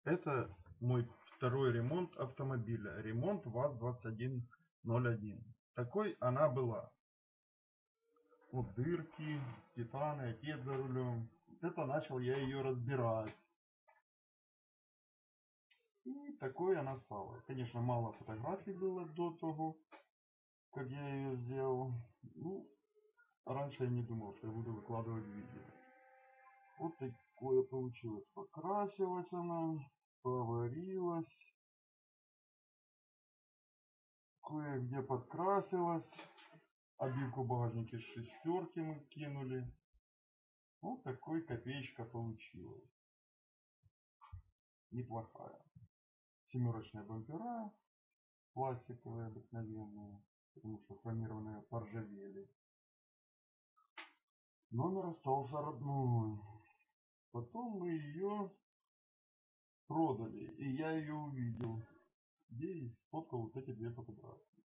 Это мой второй ремонт автомобиля. Ремонт ВАЗ-2101. Такой она была. Вот дырки, титаны, отец за рулем. Это начал я ее разбирать. И такой она стала. Конечно, мало фотографий было до того, как я ее сделал. Ну, раньше я не думал, что я буду выкладывать видео. Вот такое получилось. Покрасилась она, поварилась. Кое-где подкрасилась. Обивку багажника шестерки мы кинули. Вот такой копеечка получилась. Неплохая. Семерочные бампера. Пластиковые обыкновенные. Потому что хромированные поржавели. Номер остался родной. Потом мы ее продали. И я ее увидел. Где и сфоткал вот эти две фотографии.